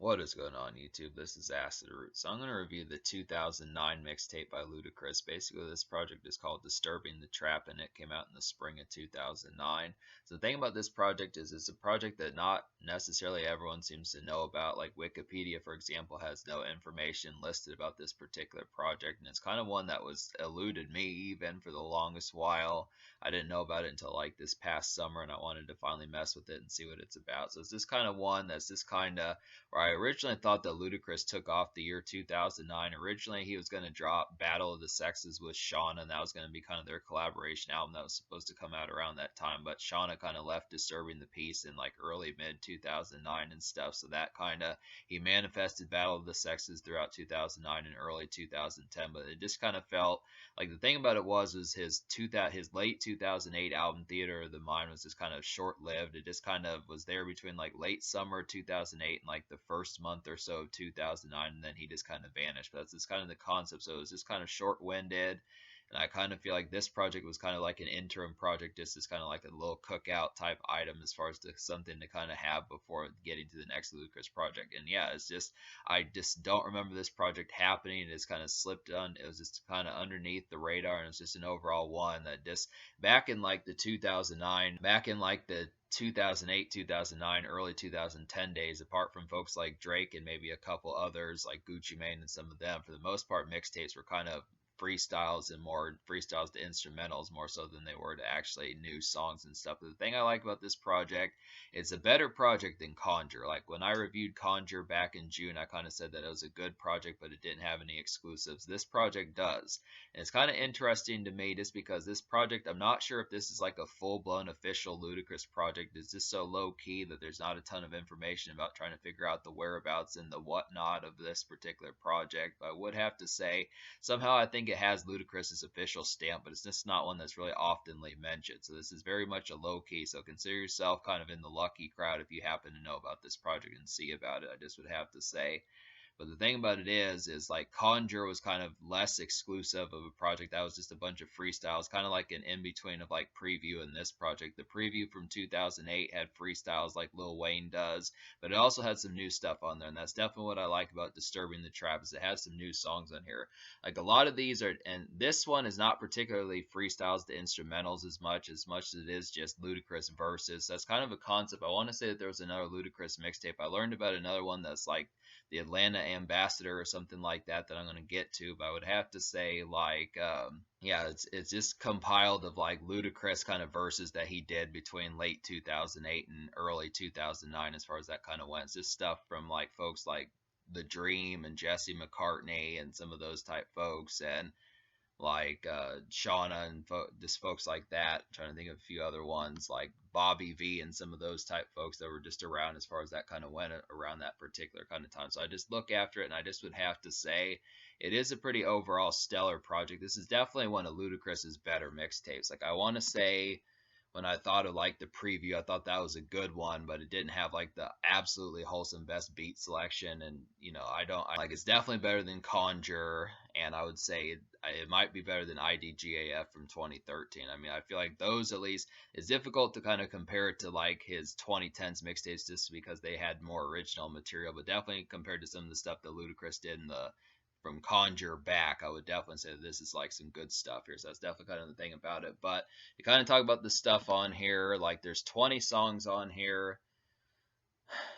What is going on, YouTube? This is Acid Root. So I'm going to review the 2009 mixtape by Ludacris. Basically, this project is called Disturbing the Trap, and it came out in the spring of 2009. So the thing about this project is it's a project that not necessarily everyone seems to know about. Like Wikipedia, for example, has no information listed about this particular project, and it's kind of one that was eluded me even for the longest while. I didn't know about it until like this past summer, and I wanted to finally mess with it and see what it's about. So it's this kind of one that's just kind of where I originally thought that Ludacris took off the year 2009. Originally, he was going to drop Battle of the Sexes with Shawnna, and that was going to be kind of their collaboration album that was supposed to come out around that time. But Shawnna kind of left Disturbing the Peace in like early mid 2009 and stuff. So that kind of, he manifested Battle of the Sexes throughout 2009 and early 2010. But it just kind of felt like the thing about it was his late 2008 album Theater of the Mind was just kind of short lived. It just kind of was there between like late summer 2008 and like the first month or so of 2009, and then he just kind of vanished. But that's just kind of the concept. So it was just kind of short winded. And I kind of feel like this project was kind of like an interim project, just as kind of like a little cookout type item as far as something to kind of have before getting to the next Ludacris project. And yeah, it's just, I just don't remember this project happening. It just kind of slipped on. It was just kind of underneath the radar, and it's just an overall one that just back in like the 2009, back in like the 2008, 2009, early 2010 days, apart from folks like Drake and maybe a couple others like Gucci Mane and some of them, for the most part, mixtapes were kind of freestyles and more freestyles to instrumentals more so than they were to actually new songs and stuff. But the thing I like about this project, it's a better project than Conjure. Like when I reviewed Conjure back in June, I kind of said that it was a good project, but it didn't have any exclusives. This project does. And it's kind of interesting to me just because this project, I'm not sure if this is like a full-blown official Ludacris project. It's just so low-key that there's not a ton of information about trying to figure out the whereabouts and the whatnot of this particular project. But I would have to say, somehow I think it has Ludacris's official stamp, but it's just not one that's really oftenly mentioned. So this is very much a low key. So consider yourself kind of in the lucky crowd if you happen to know about this project and see about it. I just would have to say. But the thing about it is like Conjure was kind of less exclusive of a project. That was just a bunch of freestyles, kind of like an in-between of like Preview and this project. The Preview from 2008 had freestyles like Lil Wayne does, but it also had some new stuff on there, and that's definitely what I like about Disturbing the Trap is it has some new songs on here. Like a lot of these are, and this one is not particularly freestyles to instrumentals as it is just Ludacris verses. That's kind of a concept. I want to say that there was another Ludacris mixtape. I learned about another one that's like the Atlanta Ambassador or something like that I'm going to get to, but I would have to say like yeah, it's just compiled of like Ludacris kind of verses that he did between late 2008 and early 2009 as far as that kind of went. It's just stuff from like folks like The Dream and Jesse McCartney and some of those type folks, and like Shawnna and just folks like that. I'm trying to think of a few other ones like Bobby V and some of those type folks that were just around as far as that kind of went around that particular kind of time. So I just look after it, and I just would have to say it is a pretty overall stellar project. This is definitely one of Ludacris's better mixtapes. Like I want to say, when I thought of like the Preview, I thought that was a good one, but it didn't have like the absolutely wholesome best beat selection. And you know, I like it's definitely better than Conjure, and I would say it might be better than IDGAF from 2013. I mean, I feel like those at least, it's difficult to kind of compare it to like his 2010s mixtapes just because they had more original material, but definitely compared to some of the stuff that Ludacris did in the from Conjure back, I would definitely say that this is like some good stuff here. So that's definitely kind of the thing about it. But to kind of talk about the stuff on here, like there's 20 songs on here,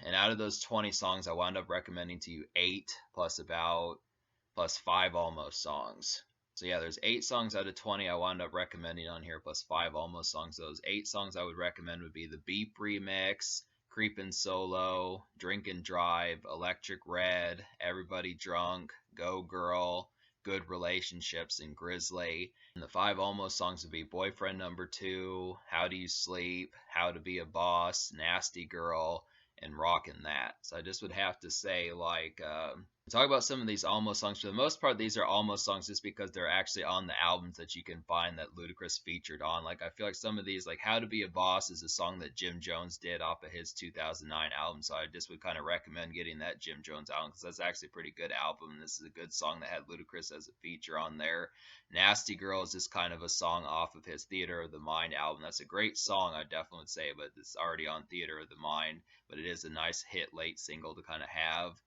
and out of those 20 songs, I wound up recommending to you 8 plus 5 almost songs. So yeah, there's 8 songs out of 20 I wound up recommending on here, plus 5 almost songs. Those 8 songs I would recommend would be the Beep Remix, Creepin' Solo, Drink and Drive, Electric Red, Everybody Drunk, Go Girl, Good Relationships, and Grizzly. And the 5 almost songs would be Boyfriend Number 2, How Do You Sleep, How to Be a Boss, Nasty Girl, and Rockin' That. So I just would have to say like Talk about some of these almost songs. For the most part, these are almost songs just because they're actually on the albums that you can find that Ludacris featured on. Like I feel like some of these, like "How to Be a Boss" is a song that Jim Jones did off of his 2009 album. So I just would kind of recommend getting that Jim Jones album because that's actually a pretty good album. This is a good song that had Ludacris as a feature on there. "Nasty Girl" is just kind of a song off of his Theater of the Mind album. That's a great song, I definitely would say, but it's already on Theater of the Mind. But it is a nice hit late single to kind of have.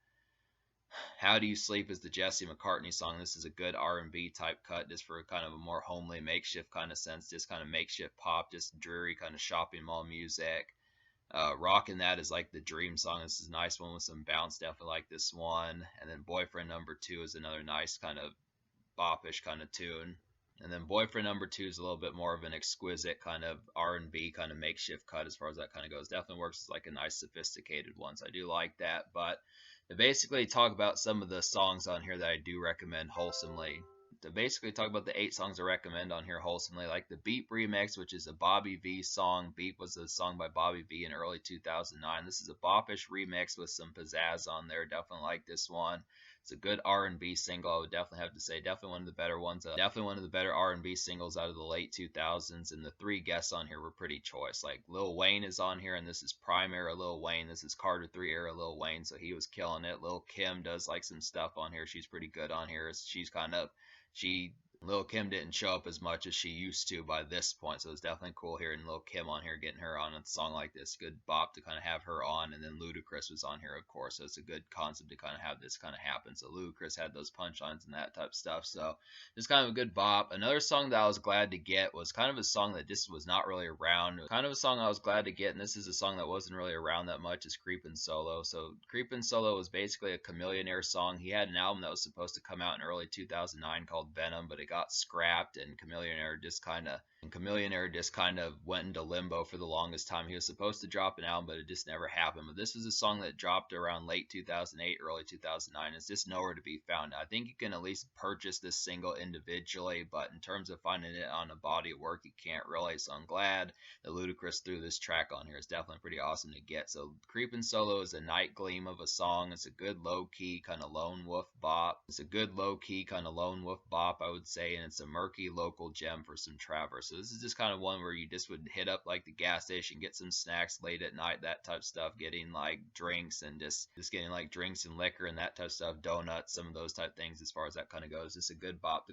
"How Do You Sleep" is the Jesse McCartney song. This is a good R&B type cut, just for kind of a more homely, makeshift kind of sense, just kind of makeshift pop, just dreary kind of shopping mall music. "Rockin' That" is like the dream song. This is a nice one with some bounce, definitely like this one. And then "Boyfriend Number Two" is another nice kind of bopish kind of tune. And then "Boyfriend Number Two" is a little bit more of an exquisite kind of R&B kind of makeshift cut as far as that kind of goes. Definitely works as like a nice sophisticated one, so I do like that. But to basically talk about some of the songs on here that I do recommend wholesomely. To basically talk about the 8 songs I recommend on here wholesomely, like the "Beep" remix, which is a Bobby V song. "Beep" was a song by Bobby V in early 2009. This is a boppish remix with some pizzazz on there. Definitely like this one. It's a good R&B single. I would definitely have to say, definitely one of the better ones. Definitely one of the better R&B singles out of the late 2000s. And the 3 guests on here were pretty choice. Like Lil Wayne is on here, and this is prime era Lil Wayne. This is Carter 3 era Lil Wayne, so he was killing it. Lil Kim does like some stuff on here. She's pretty good on here. She's kind of she Lil Kim didn't show up as much as she used to by this point, so it's definitely cool hearing Lil Kim on here, getting her on a song like this. Good bop to kind of have her on, and then Ludacris was on here, of course, so it's a good concept to kind of have this kind of happen. So Ludacris had those punchlines and that type of stuff, so it's kind of a good bop. Another song that I was glad to get was kind of a song that just was not really around. Kind of a song I was glad to get, and this is a song that wasn't really around that much, is "Creepin' Solo." So "Creepin' Solo" was basically a Chameleonaire song. He had an album that was supposed to come out in early 2009 called Venom, but it got scrapped, and Chameleonaire just kind of went into limbo for the longest time. He was supposed to drop an album, but it just never happened. But this was a song that dropped around late 2008, early 2009. It's just nowhere to be found. I think you can at least purchase this single individually, but in terms of finding it on a body of work, you can't really. So I'm glad that Ludacris threw this track on here. It's definitely pretty awesome to get. So "Creepin' Solo" is a night gleam of a song. It's a good low-key kind of lone wolf bop. It's a good low-key kind of lone wolf bop, I would say, and it's a murky local gem for some travelers. So this is just kind of one where you just would hit up like the gas station, get some snacks late at night, that type of stuff, getting like drinks and just getting like drinks and liquor and that type of stuff, donuts, some of those type things as far as that kind of goes. Just a good bop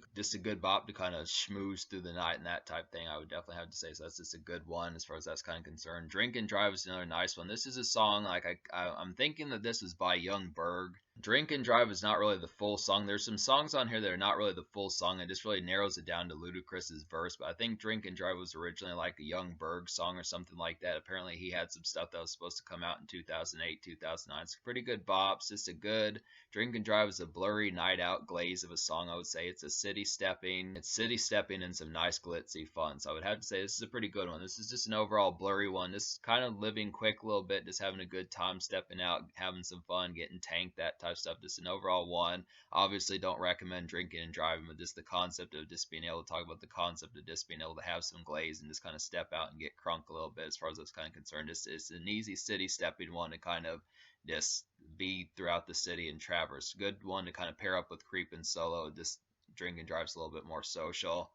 to kind of schmooze through the night and that type thing, I would definitely have to say. So that's just a good one as far as that's kind of concerned. "Drink and Drive" is another nice one. This is a song like I'm thinking that this is by Young Berg. "Drink and Drive" is not really the full song. There's some songs on here that are not really the full song. It just really narrows it down to Ludacris's verse. But I think "Drink and Drive" was originally like a Young Berg song or something like that. Apparently, he had some stuff that was supposed to come out in 2008, 2009. It's pretty good bops. Just a good "Drink and Drive" is a blurry night out glaze of a song, I would say. It's city stepping and some nice glitzy fun. So I would have to say this is a pretty good one. This is just an overall blurry one. Just kind of living quick a little bit, just having a good time stepping out, having some fun, getting tanked, that type of stuff. Just an overall one. Obviously, don't recommend drinking and driving, but just the concept of just being able to talk about the concept of just being able to have some glaze and just kind of step out and get crunk a little bit as far as that's kind of concerned. It's an easy city stepping one to kind of just be throughout the city and traverse. Good one to kind of pair up with "Creepin' Solo." Just "Drink and Drive's a little bit more social.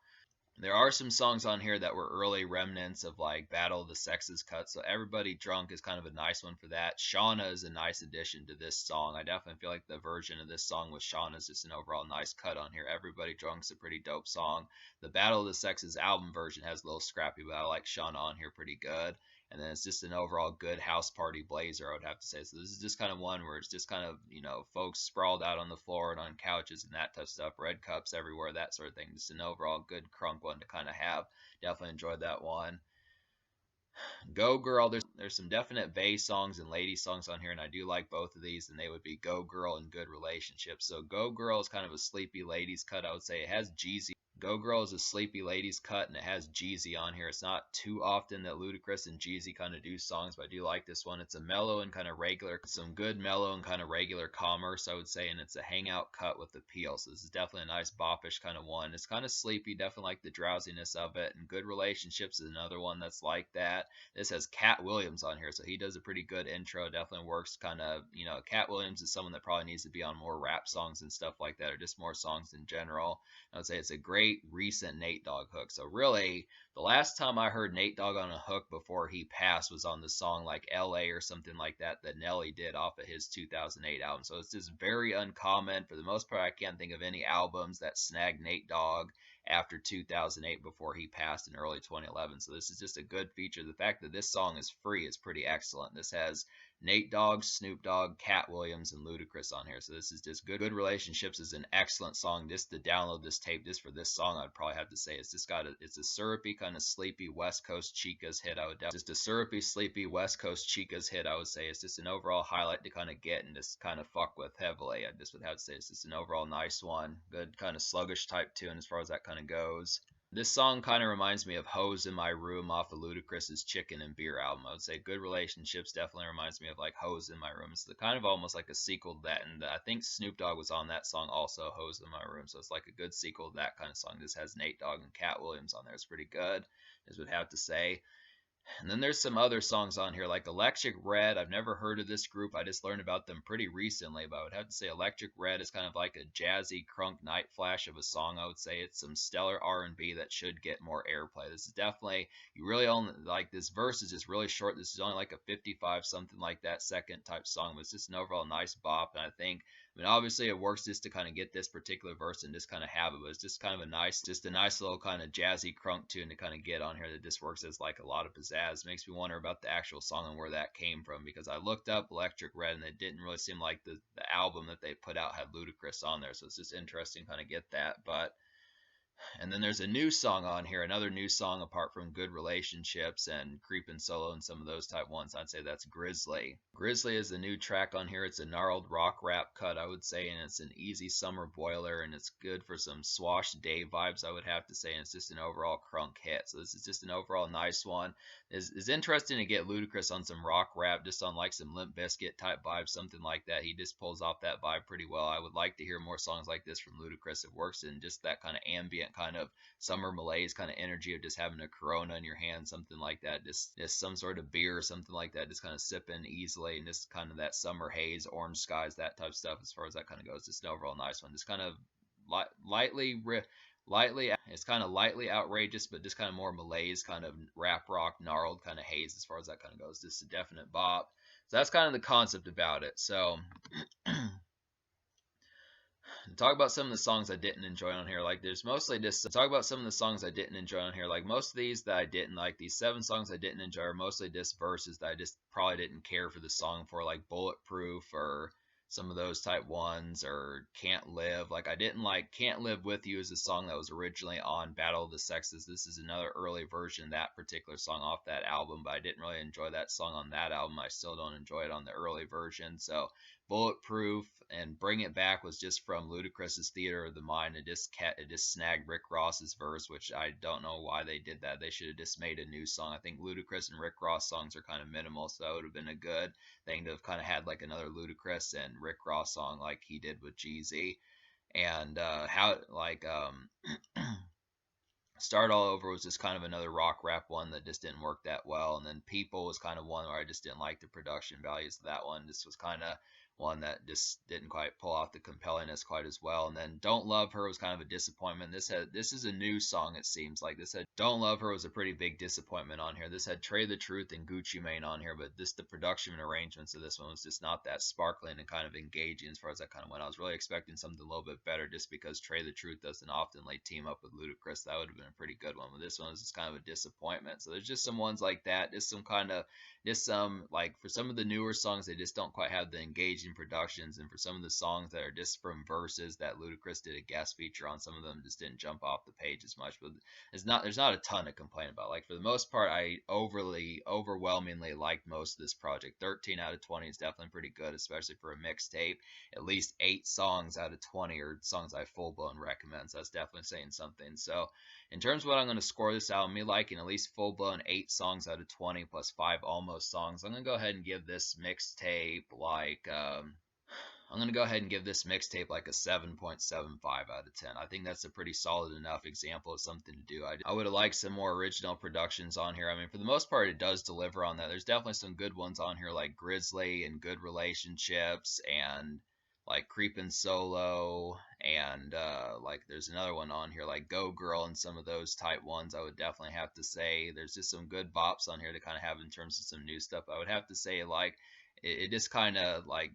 There are some songs on here that were early remnants of like Battle of the Sexes cuts. So "Everybody Drunk" is kind of a nice one for that. "Shauna" is a nice addition to this song. I definitely feel like the version of this song with Shauna is just an overall nice cut on here. "Everybody Drunk" is a pretty dope song. The Battle of the Sexes album version has a little scrappy, but I like Shauna on here pretty good. And then it's just an overall good house party blazer, I would have to say. So this is just kind of one where it's just kind of, folks sprawled out on the floor and on couches and that type of stuff, red cups everywhere, that sort of thing. Just an overall good crunk one to kind of have. Definitely enjoyed that one. "Go Girl," there's some definite bass songs and lady songs on here, and I do like both of these, and they would be "Go Girl" and "Good Relationship." So "Go Girl" is kind of a sleepy ladies cut, I would say. It has Go Girl is a Sleepy Ladies cut, and it has Jeezy on here. It's not too often that Ludacris and Jeezy kind of do songs, but I do like this one. It's a mellow and kind of regular, some good mellow and kind of regular commerce, I would say, and it's a hangout cut with appeal. So this is definitely a nice boppish kind of one. It's kind of sleepy, definitely like the drowsiness of it, and Good Relationships is another one that's like that. This has Cat Williams on here, so he does a pretty good intro. Definitely works kind of, Cat Williams is someone that probably needs to be on more rap songs and stuff like that, or just more songs in general. I would say it's a great recent Nate Dogg hook. So really, the last time I heard Nate Dogg on a hook before he passed was on the song like LA or something like that Nelly did off of his 2008 album. So it's just very uncommon. For the most part, I can't think of any albums that snagged Nate Dogg after 2008 before he passed in early 2011. So this is just a good feature. The fact that this song is free is pretty excellent. This has Nate Dogg, Snoop Dogg, Cat Williams, and Ludacris on here. So this is just good. Good Relationships is an excellent song. Just to download this tape just for this song, I'd probably have to say it's just it's a syrupy kind of sleepy West Coast Chicas hit. Just a syrupy, sleepy West Coast Chicas hit. I would say it's just an overall highlight to kind of get and just kind of fuck with heavily. I just would have to say it's just an overall nice one. Good kind of sluggish type tune as far as that kind of goes. This song kind of reminds me of Hoes in My Room off of Ludacris's Chicken and Beer album. I would say Good Relationships definitely reminds me of like Hoes in My Room. It's kind of almost like a sequel to that. And I think Snoop Dogg was on that song also, Hoes in My Room. So it's like a good sequel to that kind of song. This has Nate Dogg and Cat Williams on there. It's pretty good, as would have to say. And then there's some other songs on here like Electric Red. I've never heard of this group. I just learned about them pretty recently, but I would have to say Electric Red is kind of like a jazzy crunk night flash of a song. I would say it's some stellar R&B that should get more airplay. This is definitely, you really only like this verse is just really short. This is only like a 55 something like that second type song, but it's just an overall nice bop. And I mean, obviously it works just to kind of get this particular verse and just kind of have it, but it's just kind of a nice little kind of jazzy crunk tune to kind of get on here that just works as like a lot of pizzazz. Makes me wonder about the actual song and where that came from, because I looked up Electric Red and it didn't really seem like the album that they put out had Ludacris on there, so it's just interesting to kind of get that. And then there's a new song on here, another new song apart from Good Relationships and Creepin' Solo and some of those type ones. I'd say that's Grizzly. Grizzly is the new track on here. It's a gnarled rock rap cut, I would say, and it's an easy summer boiler, and it's good for some swash day vibes, I would have to say, and it's just an overall crunk hit. So this is just an overall nice one. It's interesting to get Ludacris on some rock rap, just on like some Limp Bizkit type vibe, something like that. He just pulls off that vibe pretty well. I would like to hear more songs like this from Ludacris. It works in just that kind of ambient kind of summer malaise kind of energy of just having a Corona in your hand, something like that, just some sort of beer or something like that, just kind of sipping easily, and just kind of that summer haze, orange skies, that type of stuff. As far as that kind of goes, just an overall nice one. Just kind of lightly, it's kind of lightly outrageous, but just kind of more malaise, kind of rap rock, gnarled kind of haze as far as that kind of goes. Just a definite bop. So that's kind of the concept about it. So talk about some of the songs I didn't enjoy on here. Like there's mostly just talk about some of the songs I didn't enjoy on here. Like most of these that I didn't like, these 7 songs I didn't enjoy are mostly just verses that I just probably didn't care for the song for, like Bulletproof or some of those type ones, or Can't Live. Like I didn't like Can't Live With You is a song that was originally on Battle of the Sexes. This is another early version of that particular song off that album, but I didn't really enjoy that song on that album. I still don't enjoy it on the early version. So Bulletproof and Bring It Back was just from Ludacris's Theater of the Mind. It just snagged Rick Ross's verse, which I don't know why they did that. They should have just made a new song. I think Ludacris and Rick Ross songs are kind of minimal, so that would have been a good thing to have kind of had like another Ludacris and Rick Ross song like he did with Jeezy. And Start All Over was just kind of another rock rap one that just didn't work that well. And then People was kind of one where I just didn't like the production values of that one. This was kind of one that just didn't quite pull off the compellingness quite as well. And then Don't Love Her was kind of a disappointment. This is a new song, it seems like. This had Don't Love Her was a pretty big disappointment on here. This had Trey the Truth and Gucci Mane on here, but the production and arrangements of this one was just not that sparkling and kind of engaging as far as that kind of went. I was really expecting something a little bit better, just because Trey the Truth doesn't often team up with Ludacris. That would have been a pretty good one, but this one was just kind of a disappointment. So there's just some ones like that, just some like for some of the newer songs, they just don't quite have the engaging engaging productions, and for some of the songs that are just from verses that Ludacris did a guest feature on, some of them just didn't jump off the page as much. But there's not a ton to complain about. Like for the most part, I overwhelmingly liked most of this project. 13 out of 20 is definitely pretty good, especially for a mixtape. At least 8 songs out of 20 are songs I full blown recommend. So that's definitely saying something. So in terms of what I'm going to score this album, me liking at least full blown 8 songs out of 20 plus 5 almost songs, I'm going to go ahead and give this mixtape like I'm going to go ahead and give this mixtape like a 7.75 out of 10. I think that's a pretty solid enough example of something to do. I would have liked some more original productions on here. I mean, for the most part, it does deliver on that. There's definitely some good ones on here like Grizzly and Good Relationships and like Creepin' Solo, and like there's another one on here like Go Girl and some of those type ones. I would definitely have to say there's just some good bops on here to kind of have in terms of some new stuff. I would have to say like it just kind of like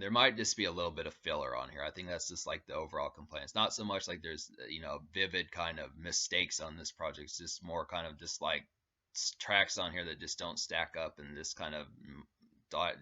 there might just be a little bit of filler on here. I think that's just like the overall complaint. It's not so much like there's vivid kind of mistakes on this project. It's just more kind of just like tracks on here that just don't stack up and just kind of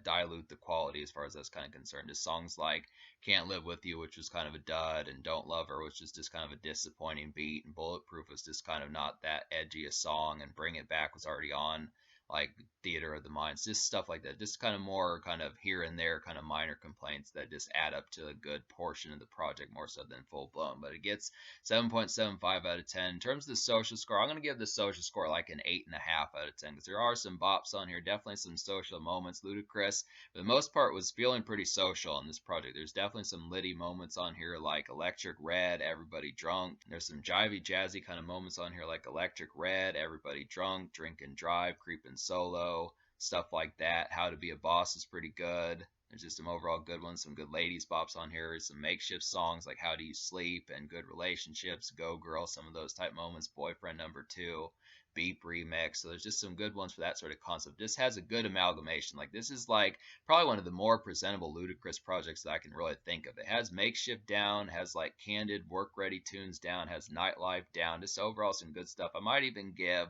dilute the quality as far as that's kind of concerned. Just songs like Can't Live With You, which was kind of a dud, and Don't Love Her, which is just kind of a disappointing beat, and Bulletproof was just kind of not that edgy a song, and Bring It Back was already on like Theater of the Minds, just stuff like that. Just kind of more kind of here and there kind of minor complaints that just add up to a good portion of the project more so than full blown. But it gets 7.75 out of 10. In terms of the social score, I'm going to give the social score like an 8.5 out of 10 because there are some bops on here, definitely some social moments. Ludacris, for the most part, was feeling pretty social on this project. There's definitely some litty moments on here like Electric Red, Everybody Drunk. There's some jivey, jazzy kind of moments on here like Electric Red, Everybody Drunk, Drink and Drive, Creepin' Solo, stuff like that. How to Be a Boss is pretty good. There's just some overall good ones, some good ladies bops on here, some makeshift songs like How Do You Sleep and Good Relationships, Go Girl, some of those type moments, Boyfriend Number 2, Beep Remix. So there's just some good ones for that sort of concept. This has a good amalgamation. Like this is like probably one of the more presentable Ludacris projects that I can really think of. It has Makeshift down, has like candid work ready tunes down, has Nightlife down, just overall some good stuff. I might even give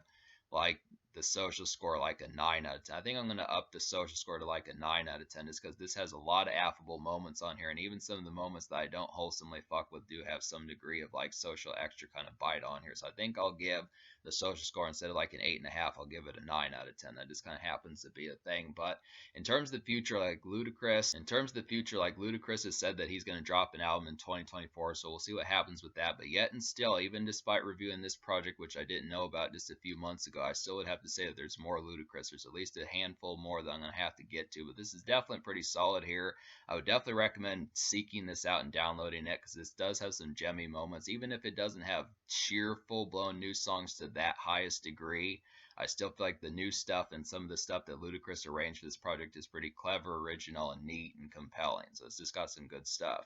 like the social score like a 9 out of 10. I think I'm going to up the social score to like a 9 out of 10 just because this has a lot of affable moments on here, and even some of the moments that I don't wholesomely fuck with do have some degree of like social extra kind of bite on here. So I think I'll give the social score, instead of like an 8.5, I'll give it a 9 out of 10. That just kind of happens to be a thing. But in terms of the future, like Ludacris has said that he's going to drop an album in 2024, so we'll see what happens with that. But yet and still, even despite reviewing this project, which I didn't know about just a few months ago, I still would have to say that there's more Ludacris. There's at least a handful more that I'm going to have to get to, but this is definitely pretty solid here. I would definitely recommend seeking this out and downloading it because this does have some gemmy moments. Even if it doesn't have sheer full-blown new songs to that highest degree, I still feel like the new stuff and some of the stuff that Ludacris arranged for this project is pretty clever, original, and neat and compelling. So it's just got some good stuff.